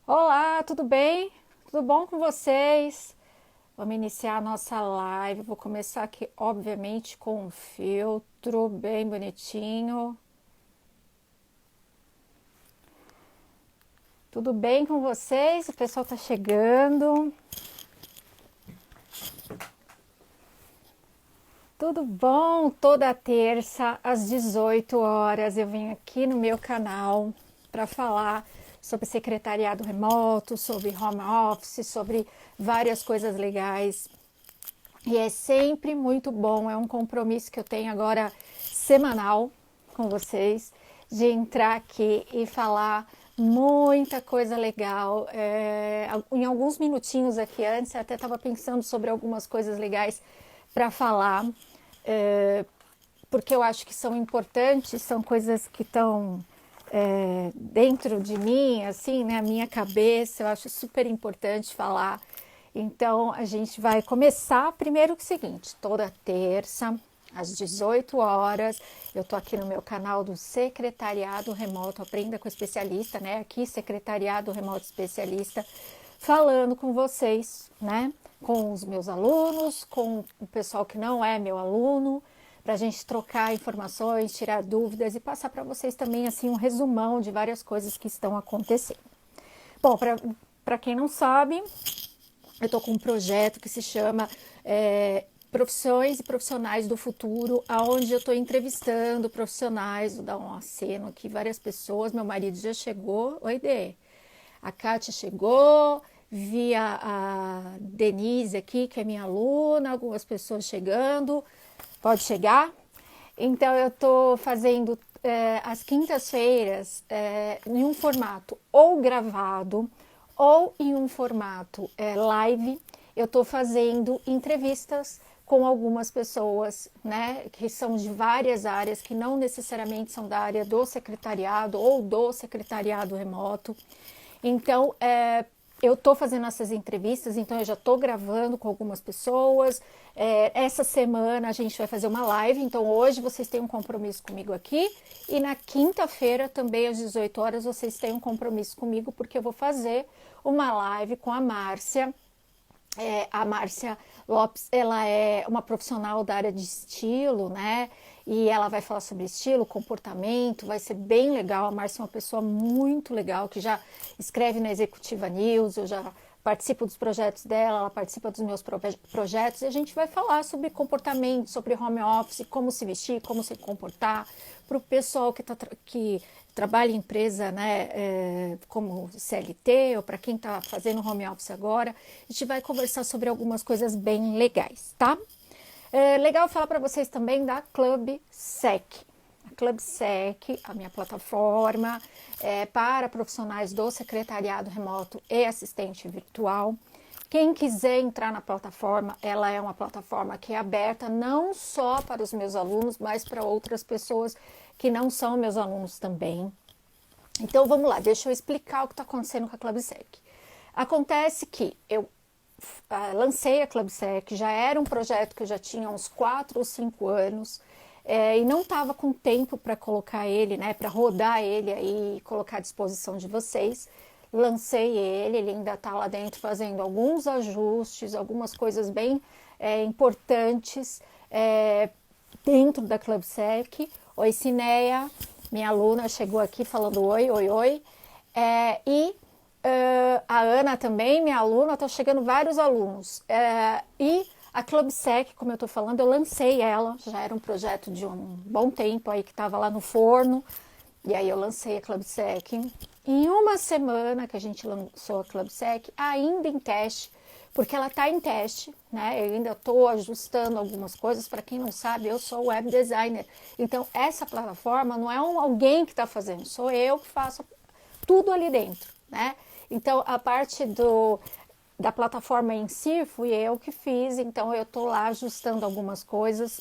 Olá, tudo bem? Tudo bom com vocês? Vamos iniciar a nossa live. Vou começar aqui, obviamente, com um filtro bem bonitinho. Tudo bem com vocês? O pessoal tá chegando. Tudo bom? Toda terça às 18 horas eu venho aqui no meu canal para falar sobre secretariado remoto, sobre home office, sobre várias coisas legais. E é sempre muito bom, é um compromisso que eu tenho agora semanal com vocês, de entrar aqui e falar muita coisa legal. Em alguns minutinhos aqui antes, eu até estava pensando sobre algumas coisas legais para falar, porque eu acho que são importantes, são coisas que estão dentro de mim, assim, na minha cabeça, eu acho super importante falar. Então, a gente vai começar primeiro com o seguinte, toda terça, às 18 horas, eu tô aqui no meu canal do Secretariado Remoto, Aprenda com Especialista, né? Aqui, Secretariado Remoto Especialista, falando com vocês, né? Com os meus alunos, com o pessoal que não é meu aluno, para a gente trocar informações, tirar dúvidas e passar para vocês também assim um resumão de várias coisas que estão acontecendo. Bom, para quem não sabe, eu estou com um projeto que se chama Profissões e Profissionais do Futuro, aonde eu estou entrevistando profissionais, vou dar um aceno aqui, várias pessoas, meu marido já chegou, oi Dê, a Kátia chegou, vi a Denise aqui, que é minha aluna, algumas pessoas chegando, pode chegar? Então eu estou fazendo às quintas-feiras em um formato ou gravado ou em um formato live. Eu estou fazendo entrevistas com algumas pessoas, né, que são de várias áreas, que não necessariamente são da área do secretariado ou do secretariado remoto. Então, eu estou fazendo essas entrevistas, então eu já estou gravando com algumas pessoas. Essa semana a gente vai fazer uma live, então hoje vocês têm um compromisso comigo aqui e na quinta-feira também às 18 horas vocês têm um compromisso comigo porque eu vou fazer uma live com a Márcia. A Márcia Lopes, ela é uma profissional da área de estilo, né? E ela vai falar sobre estilo, comportamento, vai ser bem legal. A Márcia é uma pessoa muito legal que já escreve na Executiva News, eu já participo dos projetos dela, ela participa dos meus projetos e a gente vai falar sobre comportamento, sobre home office, como se vestir, como se comportar, para o pessoal que trabalha em empresa, né, como CLT ou para quem está fazendo home office agora. A gente vai conversar sobre algumas coisas bem legais, tá? É legal falar para vocês também da Club Sec. A Club Sec, a minha plataforma para profissionais do secretariado remoto e assistente virtual. Quem quiser entrar na plataforma, ela é uma plataforma que é aberta não só para os meus alunos, mas para outras pessoas que não são meus alunos também. Então vamos lá, deixa eu explicar o que está acontecendo com a ClubSec. Acontece que eu lancei a ClubSec, já era um projeto que eu já tinha uns 4 ou 5 anos e não estava com tempo para colocar ele, né, para rodar ele aí e colocar à disposição de vocês. Lancei ele ainda está lá dentro fazendo alguns ajustes, algumas coisas bem importantes dentro da ClubSec. Oi, Cineia, minha aluna chegou aqui falando oi, oi, oi. A Ana também, minha aluna, está chegando vários alunos. E a ClubSec, como eu estou falando, eu lancei ela, já era um projeto de um bom tempo aí que estava lá no forno. E aí eu lancei a ClubSec. Em uma semana que a gente lançou a ClubSec, ainda em teste, porque ela está em teste, né? Eu ainda estou ajustando algumas coisas. Para quem não sabe, eu sou web designer. Então, essa plataforma não é alguém que está fazendo, sou eu que faço tudo ali dentro, né? Então, a parte da plataforma em si, fui eu que fiz. Então, eu estou lá ajustando algumas coisas.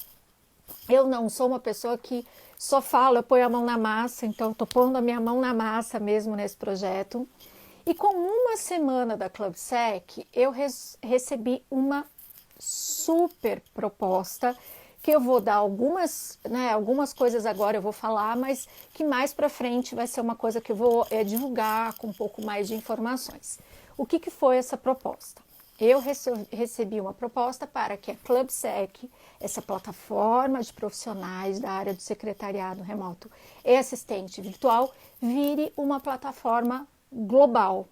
Eu não sou uma pessoa que só falo, eu ponho a mão na massa, então estou pondo a minha mão na massa mesmo nesse projeto. E com uma semana da ClubSec, eu recebi uma super proposta que eu vou dar algumas coisas agora eu vou falar, mas que mais para frente vai ser uma coisa que eu vou divulgar com um pouco mais de informações. O que foi essa proposta? Eu recebi uma proposta para que a ClubSec, essa plataforma de profissionais da área do secretariado remoto e assistente virtual, vire uma plataforma global.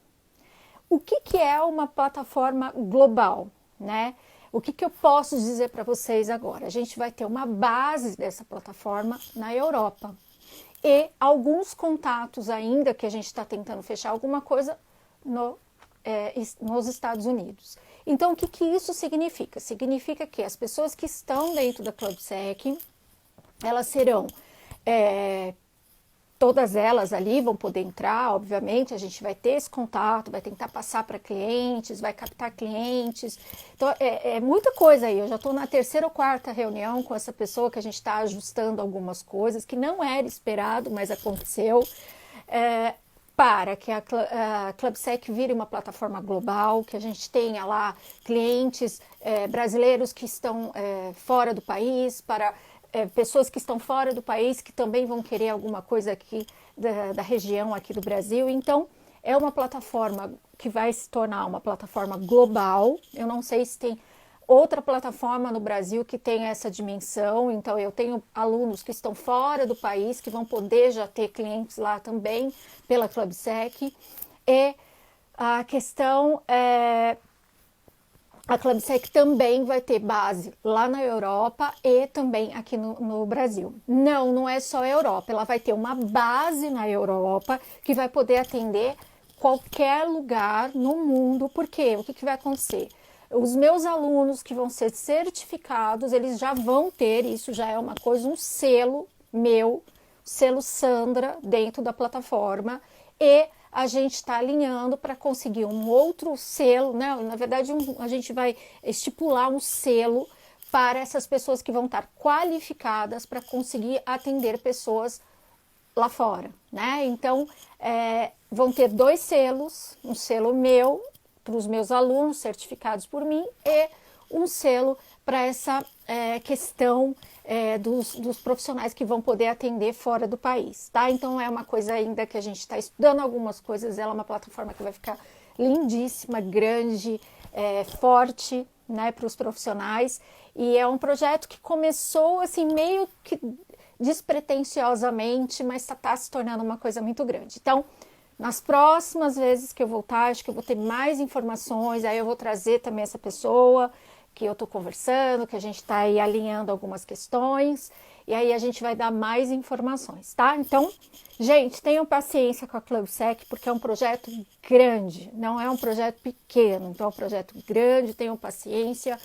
O que é uma plataforma global, né? O que eu posso dizer para vocês agora? A gente vai ter uma base dessa plataforma na Europa e alguns contatos ainda que a gente está tentando fechar alguma coisa nos Estados Unidos. Então, o que isso significa? Significa que as pessoas que estão dentro da ClubSec, elas serão... todas elas ali vão poder entrar, obviamente, a gente vai ter esse contato, vai tentar passar para clientes, vai captar clientes. Então, é muita coisa aí. Eu já estou na 3ª ou 4ª reunião com essa pessoa que a gente está ajustando algumas coisas que não era esperado, mas aconteceu, para que a ClubSec vire uma plataforma global, que a gente tenha lá clientes brasileiros que estão fora do país, para... pessoas que estão fora do país que também vão querer alguma coisa aqui da região aqui do Brasil. Então, é uma plataforma que vai se tornar uma plataforma global. Eu não sei se tem outra plataforma no Brasil que tenha essa dimensão. Então, eu tenho alunos que estão fora do país, que vão poder já ter clientes lá também pela ClubSec. E a questão a ClubSec também vai ter base lá na Europa e também aqui no Brasil. Não é só a Europa, ela vai ter uma base na Europa que vai poder atender qualquer lugar no mundo. Por quê? O que vai acontecer? Os meus alunos que vão ser certificados, eles já vão ter, isso já é uma coisa, um selo meu, selo Sandra, dentro da plataforma, e a gente está alinhando para conseguir um outro selo, né? Na verdade, a gente vai estipular um selo para essas pessoas que vão estar qualificadas para conseguir atender pessoas lá fora, né? Então, vão ter 2 selos, um selo meu para os meus alunos certificados por mim e um selo para essa questão dos profissionais que vão poder atender fora do país, tá? Então é uma coisa ainda que a gente está estudando algumas coisas. Ela é uma plataforma que vai ficar lindíssima, grande, forte, né, para os profissionais, e é um projeto que começou assim meio que despretensiosamente, mas está se tornando uma coisa muito grande. Então, nas próximas vezes que eu voltar, acho que eu vou ter mais informações, aí eu vou trazer também essa pessoa que eu estou conversando, que a gente está aí alinhando algumas questões, e aí a gente vai dar mais informações, tá? Então, gente, tenham paciência com a ClubSec, porque é um projeto grande, não é um projeto pequeno, então é um projeto grande, tenham paciência,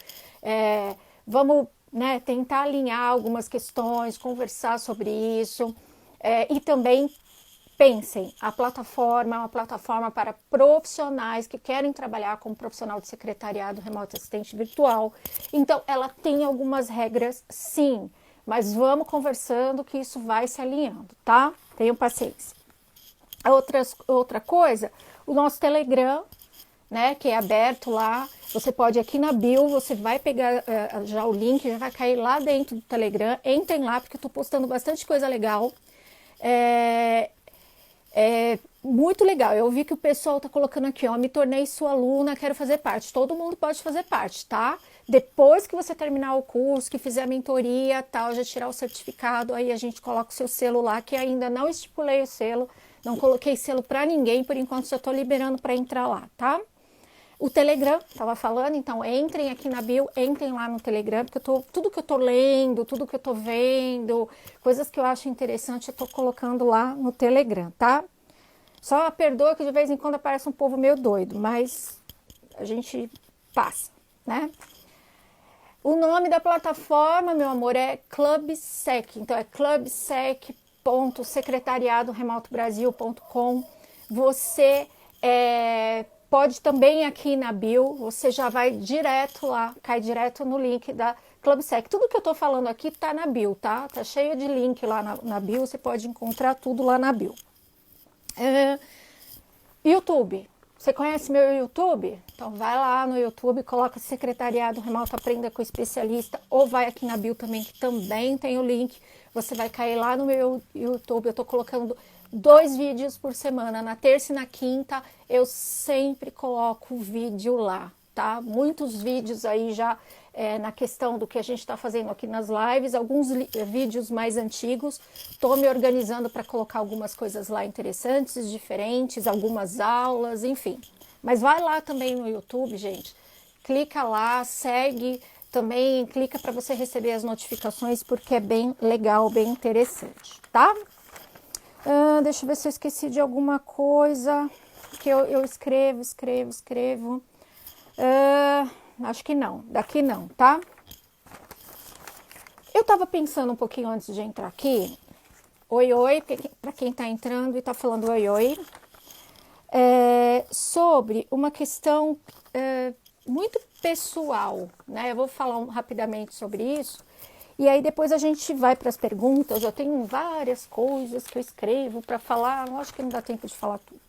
vamos, né, tentar alinhar algumas questões, conversar sobre isso, e também pensem, a plataforma é uma plataforma para profissionais que querem trabalhar como profissional de secretariado remoto assistente virtual. Então, ela tem algumas regras, sim, mas vamos conversando que isso vai se alinhando, tá? Tenham paciência. Outra coisa, o nosso Telegram, né, que é aberto lá, você pode aqui na bio, você vai pegar já o link, já vai cair lá dentro do Telegram, entrem lá, porque eu tô postando bastante coisa legal. Muito legal, eu vi que o pessoal tá colocando aqui, ó, me tornei sua aluna, quero fazer parte. Todo mundo pode fazer parte, tá? Depois que você terminar o curso, que fizer a mentoria, tal, já tirar o certificado, aí a gente coloca o seu selo lá, que ainda não estipulei o selo, não coloquei selo para ninguém, por enquanto só tô liberando para entrar lá, tá? O Telegram, tava falando, então entrem aqui na bio, entrem lá no Telegram, porque tudo que eu tô lendo, tudo que eu tô vendo, coisas que eu acho interessante, eu tô colocando lá no Telegram, tá? Só perdoa que de vez em quando aparece um povo meio doido, mas a gente passa, né? O nome da plataforma, meu amor, é ClubSec, então é clubsec.secretariadoremotobrasil.com. Você pode também aqui na bio, você já vai direto lá, cai direto no link da ClubSec. Tudo que eu tô falando aqui tá na bio, tá? Tá cheio de link lá na bio, você pode encontrar tudo lá na bio. YouTube. Você conhece meu YouTube? Então vai lá no YouTube, coloca Secretariado Remoto Aprenda com Especialista, ou vai aqui na bio também, que também tem o link. Você vai cair lá no meu YouTube. Eu tô colocando 2 vídeos por semana, na terça e na quinta. Eu sempre coloco vídeo lá, tá? Muitos vídeos aí já na questão do que a gente está fazendo aqui nas lives, alguns vídeos mais antigos. Estou me organizando para colocar algumas coisas lá interessantes, diferentes, algumas aulas, enfim. Mas vai lá também no YouTube, gente. Clica lá, segue também, clica para você receber as notificações, porque é bem legal, bem interessante, tá? Deixa eu ver se eu esqueci de alguma coisa que eu escrevo. Acho que não, daqui não, tá? Eu tava pensando um pouquinho antes de entrar aqui. Oi, oi, para quem tá entrando e tá falando oi, oi. Sobre uma questão muito pessoal, né? Eu vou falar rapidamente sobre isso. E aí depois a gente vai para as perguntas. Eu tenho várias coisas que eu escrevo para falar. Acho que não dá tempo de falar tudo.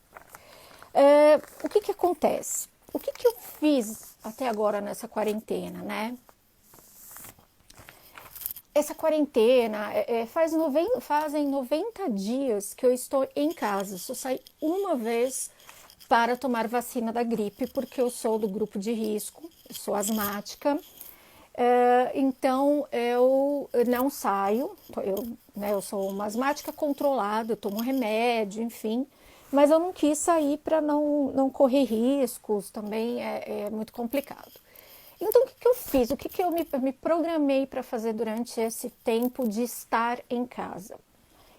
O que acontece? O que eu fiz até agora nessa quarentena, né? Essa quarentena fazem 90 dias que eu estou em casa. Só saí uma vez para tomar vacina da gripe, porque eu sou do grupo de risco, eu sou asmática. Então eu não saio, eu sou uma asmática controlada, eu tomo remédio, enfim. Mas eu não quis sair para não correr riscos, também é muito complicado. Então, o que eu fiz? O que eu me programei para fazer durante esse tempo de estar em casa?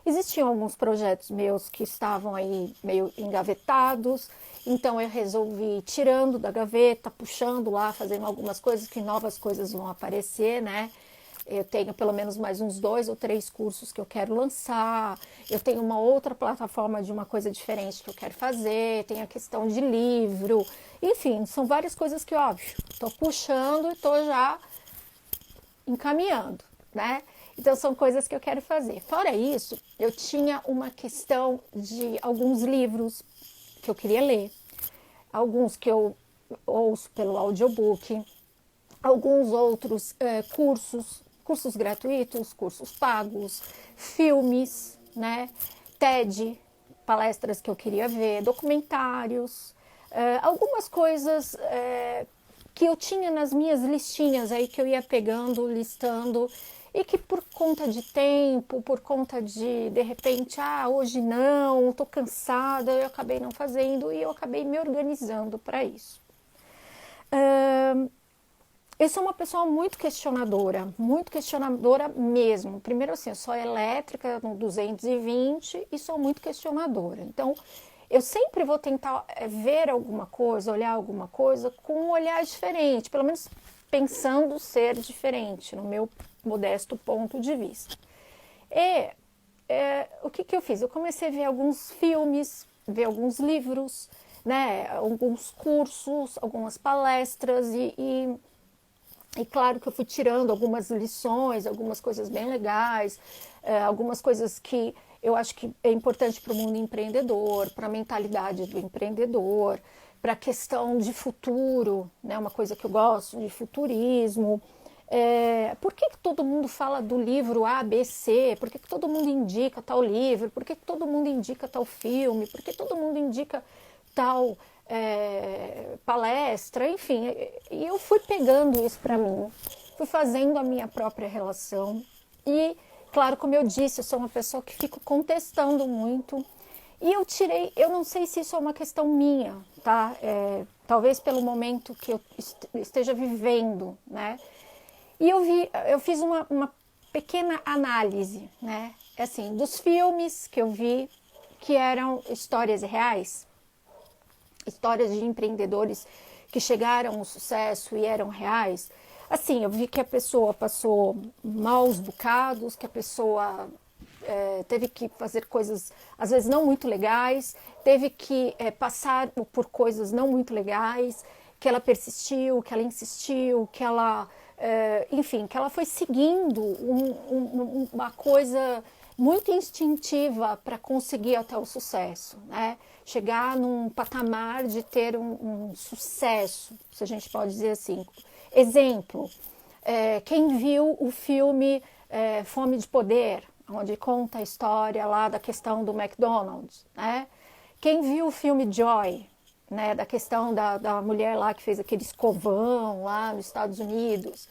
Existiam alguns projetos meus que estavam aí meio engavetados, então eu resolvi ir tirando da gaveta, puxando lá, fazendo algumas coisas, que novas coisas vão aparecer, né? Eu tenho pelo menos mais uns 2 ou 3 cursos que eu quero lançar. Eu tenho uma outra plataforma de uma coisa diferente que eu quero fazer. Tem a questão de livro. Enfim, são várias coisas que, óbvio, estou puxando e estou já encaminhando, né? Então, são coisas que eu quero fazer. Fora isso, eu tinha uma questão de alguns livros que eu queria ler. Alguns que eu ouço pelo audiobook. Alguns outros cursos gratuitos, cursos pagos, filmes, né? TED, palestras que eu queria ver, documentários, algumas coisas que eu tinha nas minhas listinhas aí que eu ia pegando, listando, e que por conta de tempo, por conta de repente, hoje não, estou cansada, eu acabei não fazendo e eu acabei me organizando para isso. Eu sou uma pessoa muito questionadora mesmo. Primeiro assim, eu sou elétrica no 220 e sou muito questionadora. Então, eu sempre vou tentar ver alguma coisa, olhar alguma coisa com um olhar diferente, pelo menos pensando ser diferente, no meu modesto ponto de vista. E o que eu fiz? Eu comecei a ver alguns filmes, ver alguns livros, né, alguns cursos, algumas palestras e claro que eu fui tirando algumas lições, algumas coisas bem legais, algumas coisas que eu acho que é importante para o mundo empreendedor, para a mentalidade do empreendedor, para a questão de futuro, né? Uma coisa que eu gosto, de futurismo. Por que todo mundo fala do livro A, B, C? Por que todo mundo indica tal livro? Por que todo mundo indica tal filme? Por que todo mundo indica tal palestra? Enfim, e eu fui pegando isso para mim, fui fazendo a minha própria relação e, claro, como eu disse, eu sou uma pessoa que fico contestando muito e eu não sei se isso é uma questão minha, tá? Talvez pelo momento que eu esteja vivendo, né? E eu fiz uma pequena análise, né? Assim, dos filmes que eu vi que eram histórias reais, histórias de empreendedores que chegaram ao sucesso e eram reais. Assim, eu vi que a pessoa passou maus bocados, que a pessoa teve que fazer coisas, às vezes, não muito legais, teve que passar por coisas não muito legais, que ela persistiu, que ela insistiu, que ela, enfim, que ela foi seguindo uma coisa muito instintiva para conseguir até o sucesso, né? Chegar num patamar de ter um sucesso, se a gente pode dizer assim. Exemplo, quem viu o filme Fome de Poder, onde conta a história lá da questão do McDonald's, né? Quem viu o filme Joy, né, da questão da mulher lá que fez aquele escovão lá nos Estados Unidos.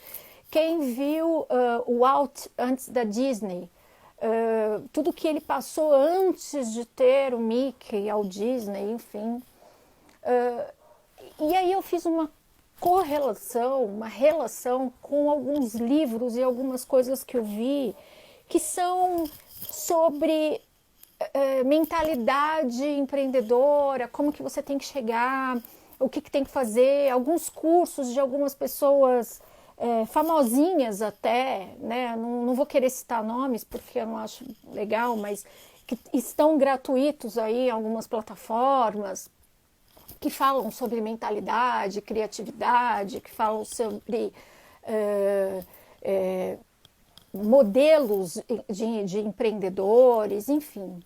Quem viu o Walt antes da Disney, tudo que ele passou antes de ter o Mickey, ao Disney, enfim. E aí eu fiz uma correlação, uma relação com alguns livros e algumas coisas que eu vi que são sobre mentalidade empreendedora, como que você tem que chegar, o que tem que fazer, alguns cursos de algumas pessoas famosinhas até, né? Não vou querer citar nomes porque eu não acho legal, mas que estão gratuitos aí em algumas plataformas, que falam sobre mentalidade, criatividade, que falam sobre modelos de empreendedores, enfim.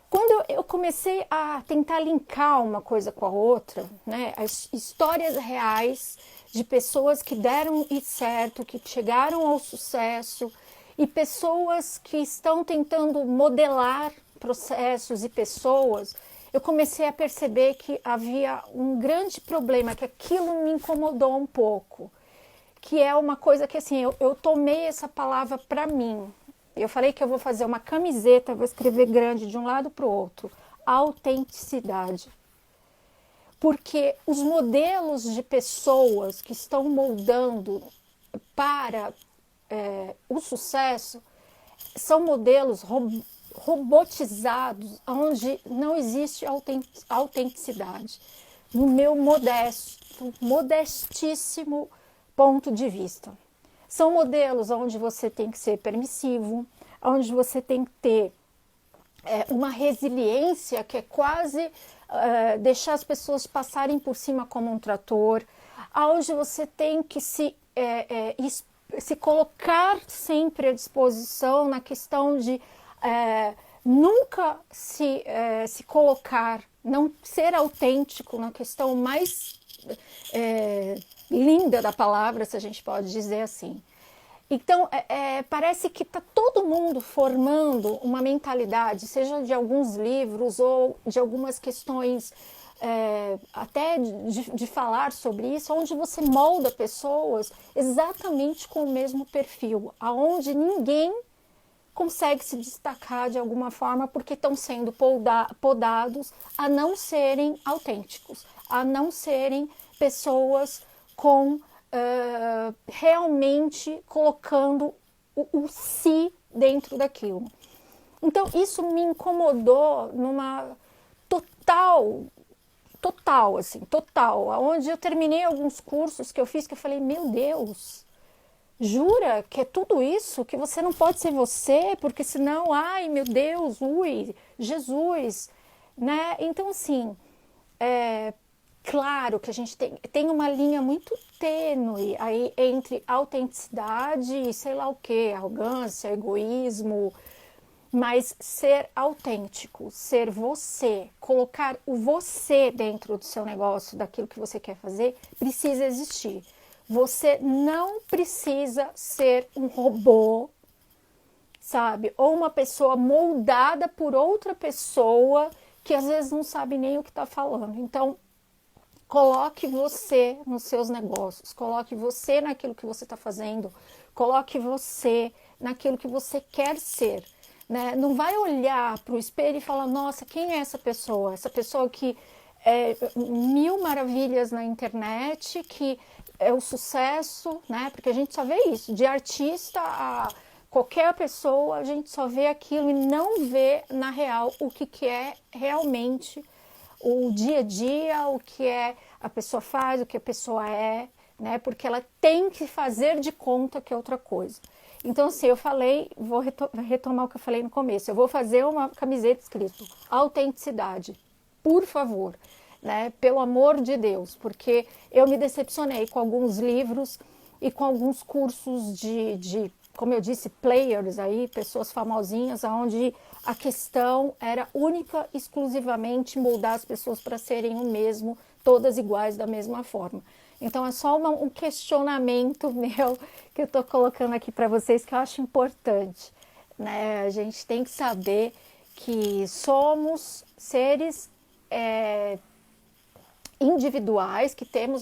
Quando eu comecei a tentar linkar uma coisa com a outra, né, as histórias reais de pessoas que deram certo, que chegaram ao sucesso, e pessoas que estão tentando modelar processos e pessoas, eu comecei a perceber que havia um grande problema, que aquilo me incomodou um pouco, que é uma coisa que assim, eu tomei essa palavra para mim. Eu falei que eu vou fazer uma camiseta, vou escrever grande de um lado para o outro. Autenticidade. Porque os modelos de pessoas que estão moldando para o sucesso são modelos robotizados, onde não existe autenticidade. No meu modestíssimo ponto de vista. São modelos onde você tem que ser permissivo, onde você tem que ter uma resiliência que é quase deixar as pessoas passarem por cima como um trator, onde você tem que se colocar sempre à disposição na questão de nunca se colocar, não ser autêntico na questão mais linda da palavra, se a gente pode dizer assim. Então, parece que está todo mundo formando uma mentalidade, seja de alguns livros ou de algumas questões, até de falar sobre isso, onde você molda pessoas exatamente com o mesmo perfil, aonde ninguém consegue se destacar de alguma forma porque estão sendo podados a não serem autênticos, a não serem pessoas com realmente colocando o si dentro daquilo. Então isso me incomodou numa total, onde eu terminei alguns cursos que eu fiz que eu falei, meu Deus, jura que é tudo isso, que você não pode ser você, porque senão, ai meu Deus, ui, Jesus, né? Então assim, claro que a gente tem uma linha muito tênue aí entre autenticidade e sei lá o que, arrogância, egoísmo, mas ser autêntico, ser você, colocar o você dentro do seu negócio, daquilo que você quer fazer, precisa existir. Você não precisa ser um robô, sabe? Ou uma pessoa moldada por outra pessoa que às vezes não sabe nem o que está falando. Então, coloque você nos seus negócios, coloque você naquilo que você está fazendo, coloque você naquilo que você quer ser, né? Não vai olhar para o espelho e falar, nossa, quem é essa pessoa? Essa pessoa que é mil maravilhas na internet, que é o sucesso, né? Porque a gente só vê isso, de artista a qualquer pessoa, a gente só vê aquilo e não vê na real o que é realmente o dia a dia, o que a pessoa faz, o que a pessoa é, né? Porque ela tem que fazer de conta que é outra coisa. Então, assim, eu falei, vou retomar o que eu falei no começo, eu vou fazer uma camiseta escrito autenticidade, por favor, né? Pelo amor de Deus, porque eu me decepcionei com alguns livros e com alguns cursos de como eu disse, players aí, pessoas famosinhas, onde a questão era única, exclusivamente moldar as pessoas para serem o mesmo, todas iguais da mesma forma. Então é só um questionamento meu que eu estou colocando aqui para vocês que eu acho importante, né? A gente tem que saber que somos seres individuais, que temos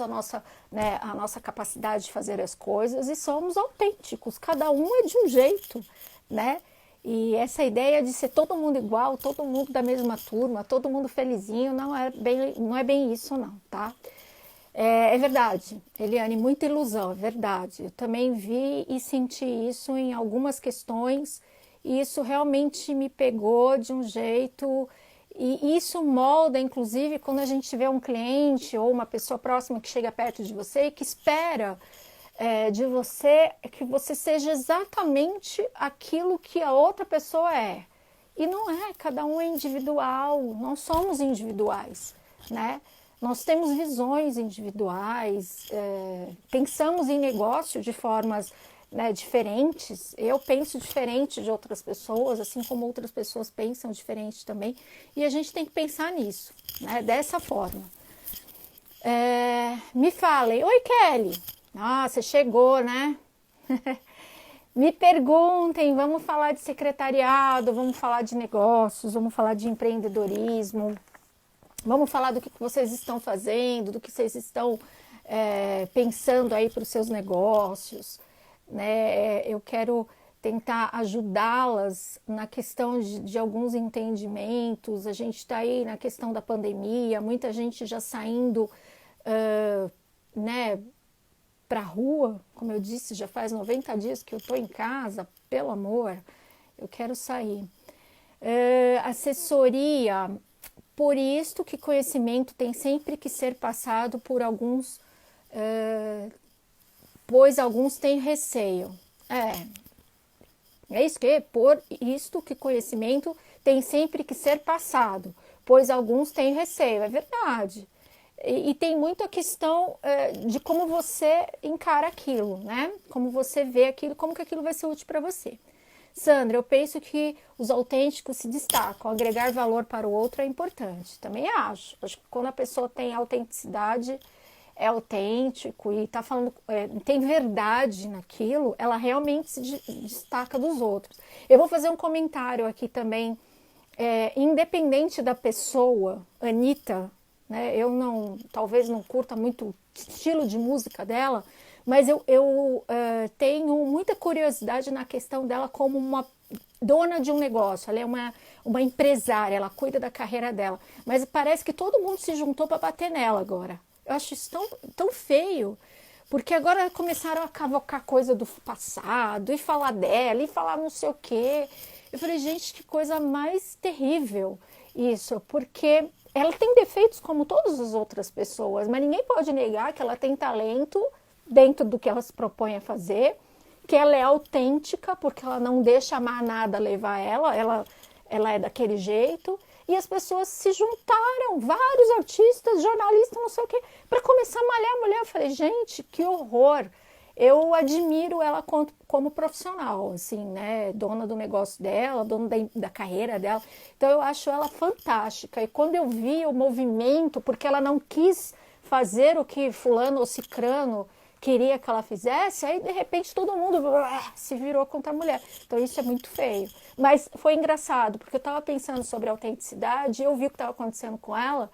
né, a nossa capacidade de fazer as coisas e somos autênticos, cada um é de um jeito, né? E essa ideia de ser todo mundo igual, todo mundo da mesma turma, todo mundo felizinho, não é bem isso não, tá? É verdade, Eliane, muita ilusão, é verdade. Eu também vi e senti isso em algumas questões e isso realmente me pegou de um jeito. E isso molda, inclusive, quando a gente vê um cliente ou uma pessoa próxima que chega perto de você e que espera de você que você seja exatamente aquilo que a outra pessoa é. E não é, cada um é individual, nós somos individuais, né? Nós temos visões individuais, pensamos em negócio de formas, né, diferentes. Eu penso diferente de outras pessoas, assim como outras pessoas pensam diferente também. E a gente tem que pensar nisso, né, dessa forma. Me falem, oi Kelly, você chegou, né? Me perguntem, vamos falar de secretariado, vamos falar de negócios, vamos falar de empreendedorismo. Vamos falar do que vocês estão fazendo, do que vocês estão pensando aí para os seus negócios, né? Eu quero tentar ajudá-las na questão de alguns entendimentos. A gente está aí na questão da pandemia, muita gente já saindo, né, para a rua. Como eu disse, já faz 90 dias que eu estou em casa, pelo amor, eu quero sair. Assessoria. Por isto que conhecimento tem sempre que ser passado por alguns, pois alguns têm receio. É isso que, por isto que conhecimento tem sempre que ser passado, pois alguns têm receio, é verdade. E tem muito a questão de como você encara aquilo, né? Como você vê aquilo, como que aquilo vai ser útil para você. Sandra, eu penso que os autênticos se destacam, agregar valor para o outro é importante. Também acho. Acho que quando a pessoa tem autenticidade, é autêntico e tá falando, tem verdade naquilo, ela realmente se destaca dos outros. Eu vou fazer um comentário aqui também, independente da pessoa, Anitta, né? Eu talvez não curta muito o estilo de música dela, mas eu tenho muita curiosidade na questão dela como uma dona de um negócio. Ela é uma empresária, ela cuida da carreira dela. Mas parece que todo mundo se juntou para bater nela agora. Eu acho isso tão feio, porque agora começaram a cavocar coisa do passado, e falar dela, e falar não sei o quê. Eu falei, gente, que coisa mais terrível isso, porque ela tem defeitos como todas as outras pessoas, mas ninguém pode negar que ela tem talento dentro do que ela se propõe a fazer, que ela é autêntica, porque ela não deixa a manada levar ela é daquele jeito, e as pessoas se juntaram, vários artistas, jornalistas, não sei o quê, para começar a malhar a mulher. Eu falei, gente, que horror! Eu admiro ela como profissional, assim, né? Dona do negócio dela, dona da carreira dela. Então eu acho ela fantástica. E quando eu vi o movimento, porque ela não quis fazer o que fulano ou cicrano queria que ela fizesse, aí de repente todo mundo se virou contra a mulher. Então isso é muito feio. Mas foi engraçado, porque eu estava pensando sobre a autenticidade, eu vi o que estava acontecendo com ela,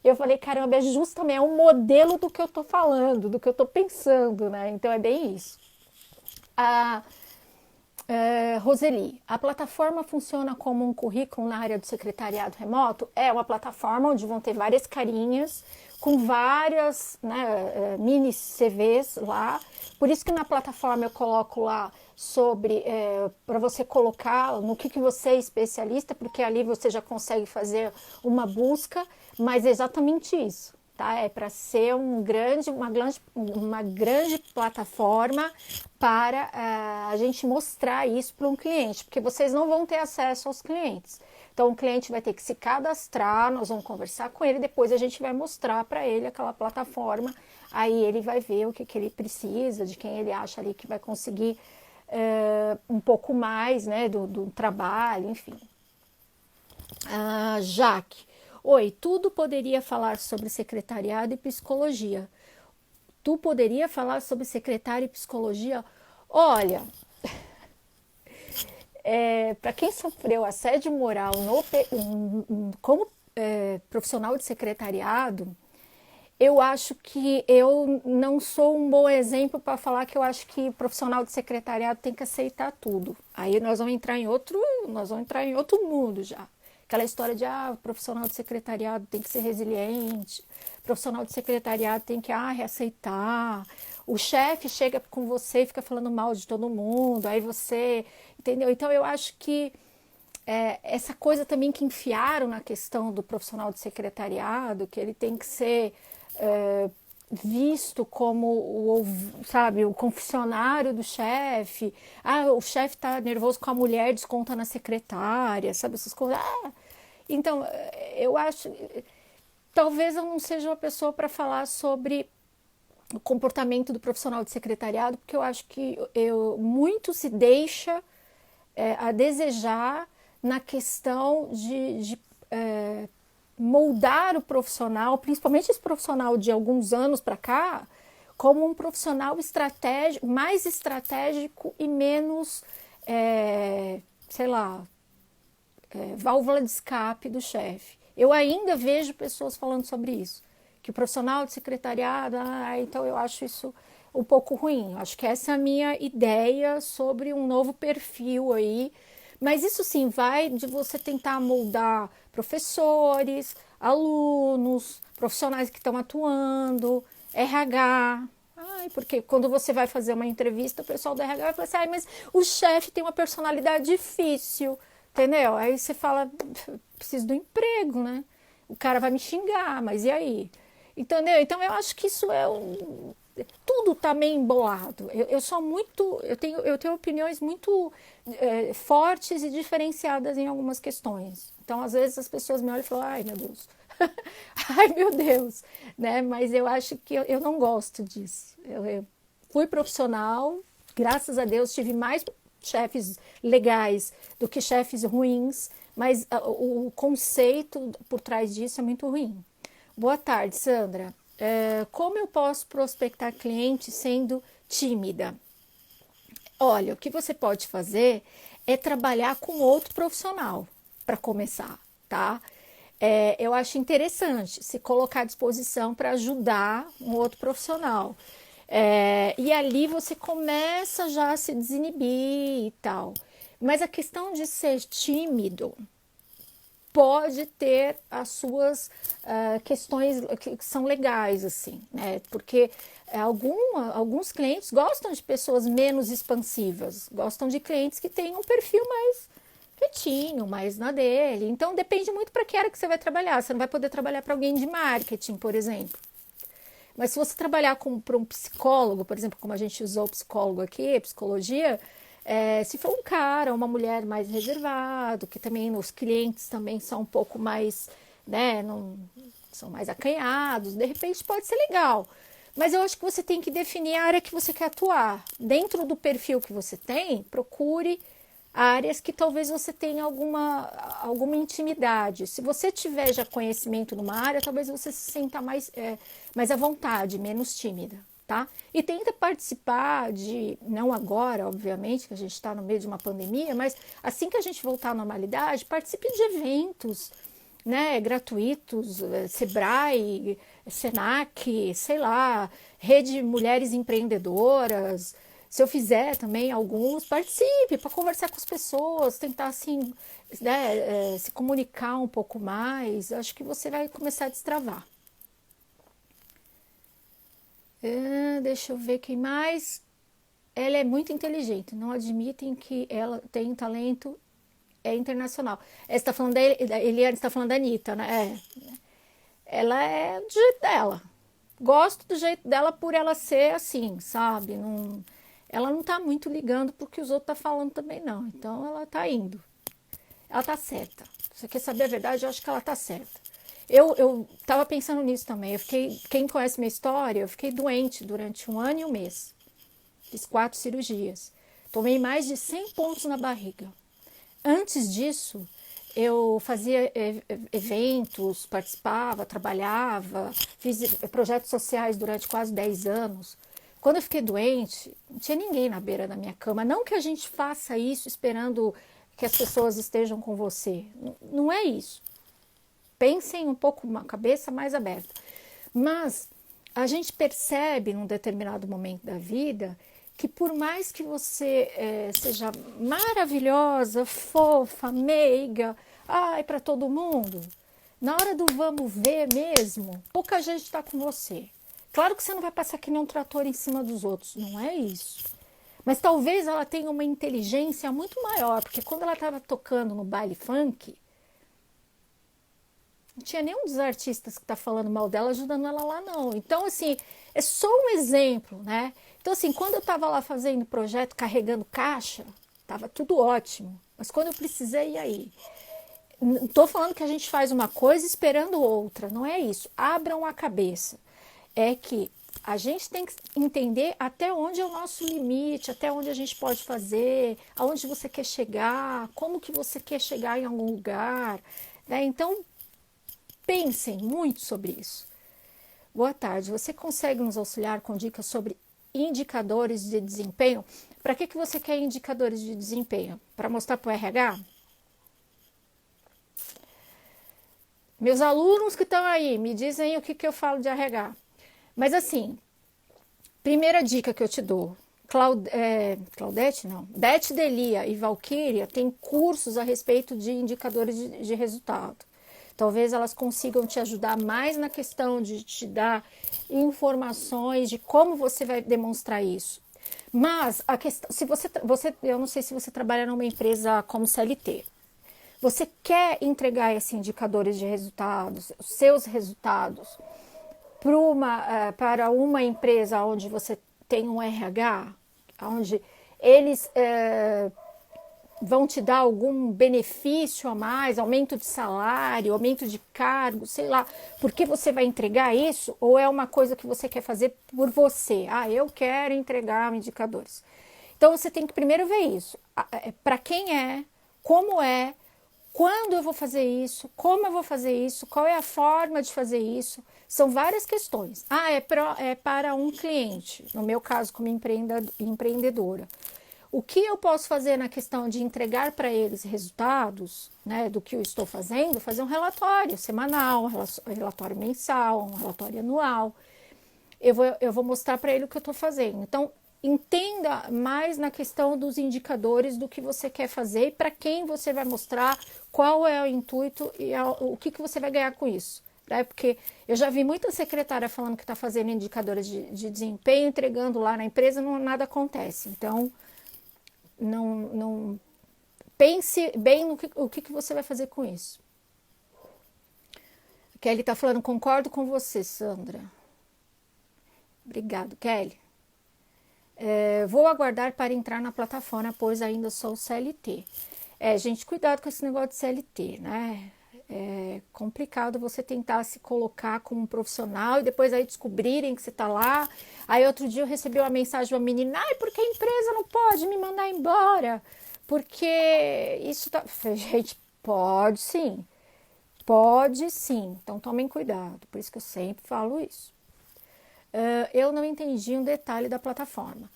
e eu falei, caramba, é justamente um modelo do que eu estou falando, do que eu estou pensando, né? Então é bem isso. Roseli, a plataforma funciona como um currículo na área do secretariado remoto? É uma plataforma onde vão ter várias carinhas, com várias, né, mini CVs lá. Por isso que na plataforma eu coloco lá sobre, para você colocar no que você é especialista, porque ali você já consegue fazer uma busca, mas é exatamente isso, tá? É para ser uma grande plataforma para a gente mostrar isso para um cliente, porque vocês não vão ter acesso aos clientes. Então, o cliente vai ter que se cadastrar, nós vamos conversar com ele, depois a gente vai mostrar para ele aquela plataforma, aí ele vai ver o que ele precisa, de quem ele acha ali que vai conseguir um pouco mais, né, do trabalho, enfim. Jaque, oi, tudo poderia falar sobre secretariado e psicologia. Tu poderia falar sobre secretário e psicologia? Olha, para quem sofreu assédio moral como profissional de secretariado, eu acho que eu não sou um bom exemplo para falar que eu acho que profissional de secretariado tem que aceitar tudo. Aí nós vamos entrar em outro mundo já. Aquela história de profissional de secretariado tem que ser resiliente, profissional de secretariado tem que reaceitar. O chefe chega com você e fica falando mal de todo mundo, aí você, entendeu? Então eu acho que essa coisa também que enfiaram na questão do profissional de secretariado, que ele tem que ser visto como sabe, o confessionário do chefe. O chefe está nervoso com a mulher, desconta na secretária, sabe, essas coisas. Então, eu acho, talvez eu não seja uma pessoa para falar sobre o comportamento do profissional de secretariado, porque eu acho que muito se deixa a desejar na questão de moldar o profissional, principalmente esse profissional de alguns anos para cá, como um profissional estratégico, mais estratégico e menos, sei lá, válvula de escape do chefe. Eu ainda vejo pessoas falando sobre isso, que o profissional de secretariado, então eu acho isso um pouco ruim. Acho que essa é a minha ideia sobre um novo perfil aí. Mas isso sim vai de você tentar moldar professores, alunos, profissionais que estão atuando, RH. Porque quando você vai fazer uma entrevista, o pessoal do RH vai falar assim, mas o chefe tem uma personalidade difícil, entendeu? Aí você fala, preciso do emprego, né? O cara vai me xingar, mas e aí? Entendeu? Então eu acho que isso tudo está meio embolado. Eu sou muito, eu tenho opiniões muito fortes e diferenciadas em algumas questões. Então, às vezes as pessoas me olham e falam, ai meu Deus, ai meu Deus, né? Mas eu acho que eu não gosto disso. Eu fui profissional, graças a Deus tive mais chefes legais do que chefes ruins, mas o conceito por trás disso é muito ruim. Boa tarde, Sandra. Como eu posso prospectar cliente sendo tímida? Olha, o que você pode fazer é trabalhar com outro profissional para começar, tá? Eu acho interessante se colocar à disposição para ajudar um outro profissional. E ali você começa já a se desinibir e tal. Mas a questão de ser tímido pode ter as suas questões que são legais, assim, né? Porque alguns clientes gostam de pessoas menos expansivas, gostam de clientes que têm um perfil mais quietinho, mais na dele. Então depende muito para que área que você vai trabalhar. Você não vai poder trabalhar para alguém de marketing, por exemplo. Mas se você trabalhar para um psicólogo, por exemplo, como a gente usou o psicólogo aqui, psicologia, se for um cara ou uma mulher mais reservado, que também os clientes também são um pouco mais, né, não, são mais acanhados, de repente pode ser legal. Mas eu acho que você tem que definir a área que você quer atuar. Dentro do perfil que você tem, procure áreas que talvez você tenha alguma intimidade. Se você tiver já conhecimento numa área, talvez você se sinta mais à vontade, menos tímida, tá? E tenta participar não agora, obviamente, que a gente está no meio de uma pandemia, mas assim que a gente voltar à normalidade, participe de eventos, né, gratuitos, Sebrae, Senac, sei lá, Rede Mulheres Empreendedoras. Se eu fizer também alguns, participe para conversar com as pessoas, tentar assim, né, se comunicar um pouco mais. Acho que você vai começar a destravar. Deixa eu ver quem mais. Ela é muito inteligente, não admitem que ela tem talento internacional. Você está falando da Eliane, está falando da Anitta, né? Ela é do jeito dela. Gosto do jeito dela por ela ser assim, sabe? Ela não tá muito ligando pro que os outros estão falando também, não. Então ela tá indo. Ela tá certa. Se você quer saber a verdade, eu acho que ela tá certa. Eu tava pensando nisso também. Quem conhece minha história, eu fiquei doente durante 1 ano e 1 mês. Fiz 4 cirurgias. Tomei mais de 100 pontos na barriga. Antes disso, eu fazia eventos, participava, trabalhava, fiz projetos sociais durante quase 10 anos. Quando eu fiquei doente, não tinha ninguém na beira da minha cama. Não que a gente faça isso esperando que as pessoas estejam com você. Não é isso. Pensem um pouco uma cabeça mais aberta. Mas a gente percebe num determinado momento da vida que por mais que você seja maravilhosa, fofa, meiga, ai, para todo mundo, na hora do vamos ver mesmo, pouca gente está com você. Claro que você não vai passar que nem um trator em cima dos outros, não é isso. Mas talvez ela tenha uma inteligência muito maior, porque quando ela estava tocando no baile funk, não tinha nenhum dos artistas que está falando mal dela ajudando ela lá, não. Então, assim, é só um exemplo, né? Então, assim, quando eu estava lá fazendo projeto, carregando caixa, estava tudo ótimo. Mas quando eu precisei, e aí? Não estou falando que a gente faz uma coisa esperando outra, não é isso. Abram a cabeça. É que a gente tem que entender até onde é o nosso limite, até onde a gente pode fazer, aonde você quer chegar, como que você quer chegar em algum lugar, né? Então, pensem muito sobre isso. Boa tarde, você consegue nos auxiliar com dicas sobre indicadores de desempenho? Para que você quer indicadores de desempenho? Para mostrar para o RH? Meus alunos que estão aí, me dizem o que eu falo de RH. Mas assim, primeira dica que eu te dou, Claudete não, Beth Delia e Valquíria têm cursos a respeito de indicadores de resultado. Talvez elas consigam te ajudar mais na questão de te dar informações de como você vai demonstrar isso. Mas a questão, se você, eu não sei se você trabalha numa empresa como CLT. Você quer entregar esses indicadores de resultados, os seus resultados, para uma empresa onde você tem um RH, onde eles vão te dar algum benefício a mais, aumento de salário, aumento de cargo, sei lá, porque você vai entregar isso ou é uma coisa que você quer fazer por você? Ah, eu quero entregar indicadores. Então você tem que primeiro ver isso. Para quem é, como é, quando eu vou fazer isso, como eu vou fazer isso, qual é a forma de fazer isso. São várias questões. Ah, é para um cliente, no meu caso como empreendedora. O que eu posso fazer na questão de entregar para eles resultados, né, do que eu estou fazendo? Fazer um relatório semanal, um relatório mensal, um relatório anual. Eu vou mostrar para ele o que eu estou fazendo. Então, entenda mais na questão dos indicadores do que você quer fazer e para quem você vai mostrar, qual é o intuito e o que você vai ganhar com isso. Né? Porque eu já vi muita secretária falando que está fazendo indicadores de desempenho, entregando lá na empresa, nada acontece. Então, não pense bem no que você vai fazer com isso. A Kelly está falando, concordo com você, Sandra. Obrigado, Kelly. Vou aguardar para entrar na plataforma, pois ainda sou CLT. Gente, cuidado com esse negócio de CLT, né? É complicado você tentar se colocar como um profissional e depois aí descobrirem que você está lá. Aí outro dia eu recebi uma mensagem de uma menina, porque a empresa não pode me mandar embora, porque isso tá... Gente, pode sim, então tomem cuidado, por isso que eu sempre falo isso. Eu não entendi um detalhe da plataforma.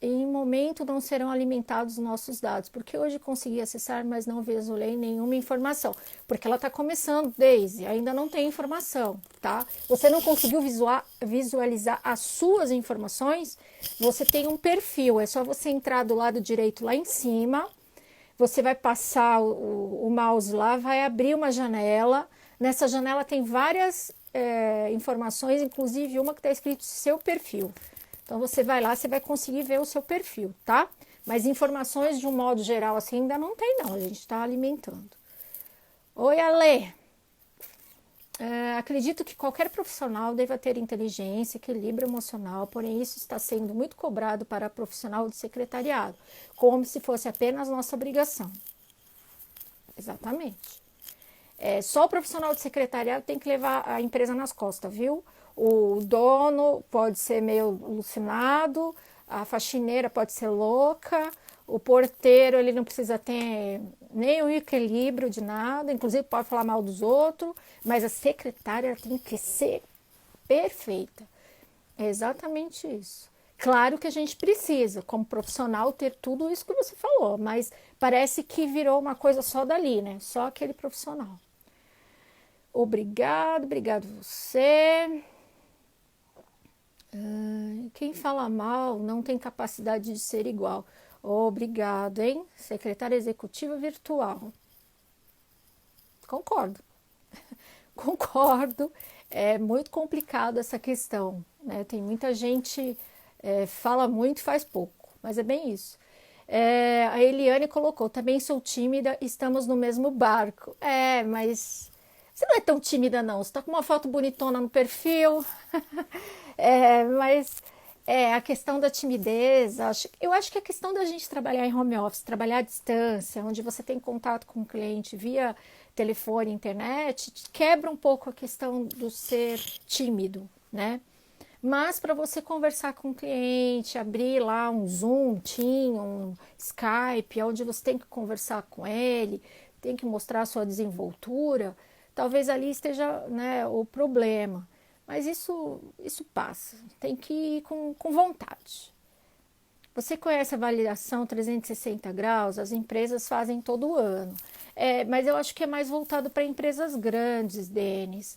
Em momento não serão alimentados nossos dados, porque hoje consegui acessar, mas não visualizei nenhuma informação, porque ela está começando, Daisy, ainda não tem informação, tá? Você não conseguiu visualizar as suas informações, você tem um perfil, é só você entrar do lado direito lá em cima, você vai passar o mouse lá, vai abrir uma janela, nessa janela tem várias informações, inclusive uma que está escrito seu perfil. Então, você vai lá, você vai conseguir ver o seu perfil, tá? Mas informações de um modo geral assim ainda não tem, não. A gente está alimentando. Oi, Ale. Acredito que qualquer profissional deva ter inteligência, equilíbrio emocional, porém isso está sendo muito cobrado para profissional de secretariado, como se fosse apenas nossa obrigação. Exatamente. Só o profissional de secretariado tem que levar a empresa nas costas, viu? O dono pode ser meio alucinado, a faxineira pode ser louca, o porteiro ele não precisa ter nenhum equilíbrio de nada, inclusive pode falar mal dos outros, mas a secretária tem que ser perfeita. É exatamente isso. Claro que a gente precisa, como profissional, ter tudo isso que você falou, mas parece que virou uma coisa só dali, né? Só aquele profissional. Obrigado você. Quem fala mal não tem capacidade de ser igual. Obrigado, hein? Secretária executiva virtual. Concordo. Concordo. É muito complicado essa questão, né? Tem muita gente fala muito e faz pouco, mas é bem isso. A Eliane colocou, também sou tímida, estamos no mesmo barco. Mas você não é tão tímida não, você tá com uma foto bonitona no perfil. Mas a questão da timidez, eu acho que a questão da gente trabalhar em home office, trabalhar à distância, onde você tem contato com o cliente via telefone, internet, quebra um pouco a questão do ser tímido, né? Mas para você conversar com o cliente, abrir lá um Zoom, um Teams, um Skype, onde você tem que conversar com ele, tem que mostrar a sua desenvoltura, talvez ali esteja, né, o problema. Mas isso passa, tem que ir com vontade. Você conhece a avaliação 360 graus? As empresas fazem todo ano. Mas eu acho que é mais voltado para empresas grandes, Denis.